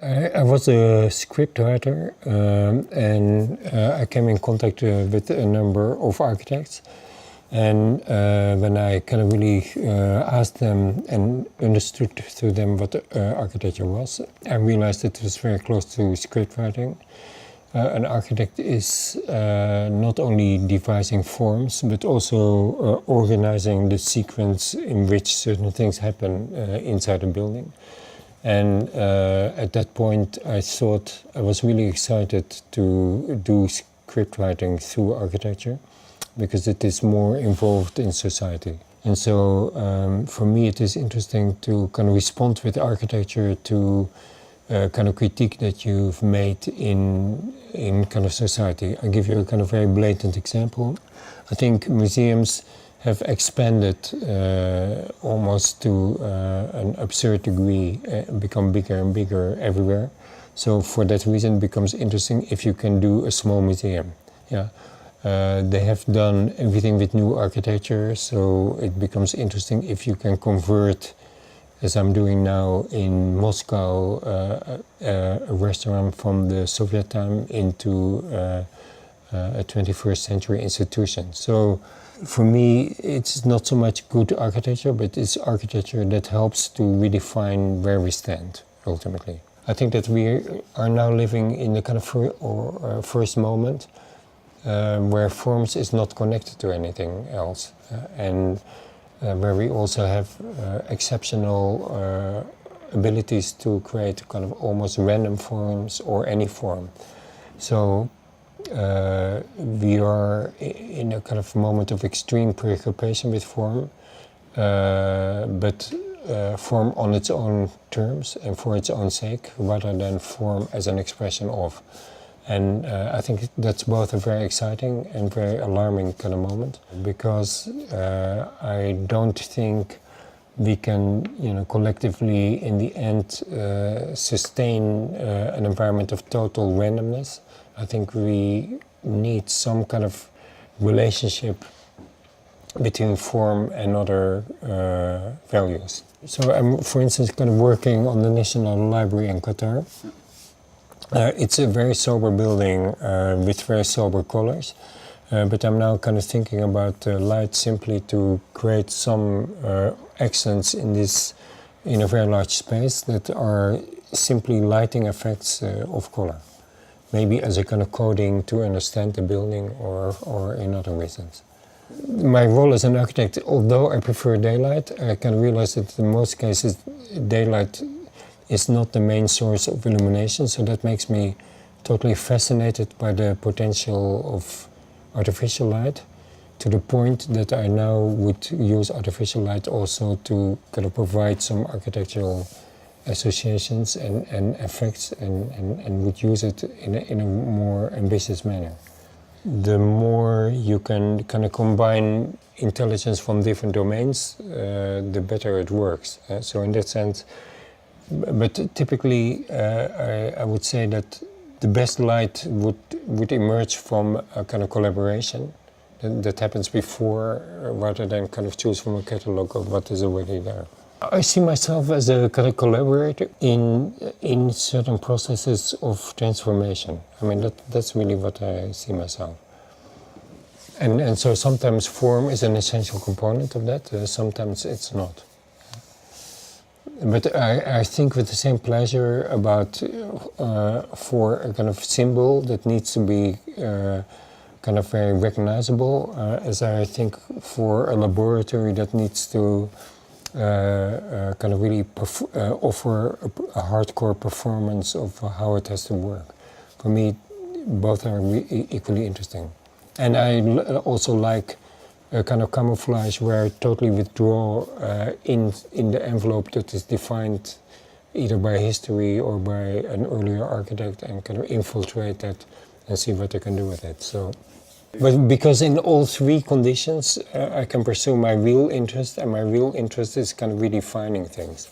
I was a script writer and I came in contact with a number of architects. And when I kind of really asked them and understood through them what architecture was, I realized that it was very close to script writing. An architect is not only devising forms, but also organizing the sequence in which certain things happen inside a building. And at that point I thought I was really excited to do script writing through architecture, because it is more involved in society. And so for me it is interesting to kind of respond with architecture to kind of critique that you've made in kind of society. I'll give you a kind of very blatant example. I think museums have expanded almost to an absurd degree, become bigger and bigger everywhere. So for that reason it becomes interesting if you can do a small museum. Yeah. They have done everything with new architecture, so it becomes interesting if you can convert, as I'm doing now in Moscow, a restaurant from the Soviet time into a 21st century institution. So for me it's not so much good architecture, but it's architecture that helps to redefine where we stand ultimately. I think that we are now living in the kind of first moment where forms is not connected to anything else, and where we also have exceptional abilities to create kind of almost random forms or any form. So we are in a kind of moment of extreme preoccupation with form, but form on its own terms and for its own sake, rather than form as an expression of. And I think that's both a very exciting and very alarming kind of moment, because I don't think we can, collectively in the end sustain an environment of total randomness. I think we need some kind of relationship between form and other values. So I'm, for instance, kind of working on the National Library in Qatar. It's a very sober building with very sober colors, but I'm now kind of thinking about light simply to create some accents in this, in a very large space that are simply lighting effects of color. Maybe as a kind of coding to understand the building or in other reasons. My role as an architect, although I prefer daylight, I can realize that in most cases daylight is not the main source of illumination, so that makes me totally fascinated by the potential of artificial light, to the point that I now would use artificial light also to kind of provide some architectural associations and effects, and would use it in a more ambitious manner. The more you can kind of combine intelligence from different domains, the better it works. So in that sense, but typically I would say that the best light would emerge from a kind of collaboration that happens before, rather than kind of choose from a catalog of what is already there. I see myself as a kind of collaborator in certain processes of transformation. I mean, that's really what I see myself. And so sometimes form is an essential component of that, sometimes it's not. But I think with the same pleasure about for a kind of symbol that needs to be kind of very recognizable, as I think for a laboratory that needs to kind of really offer a hardcore performance of how it has to work. For me, both are equally interesting. And I also like a kind of camouflage where I totally withdraw in the envelope that is defined either by history or by an earlier architect, and kind of infiltrate that and see what I can do with it. So, but because in all three conditions I can pursue my real interest, and my real interest is kind of redefining things.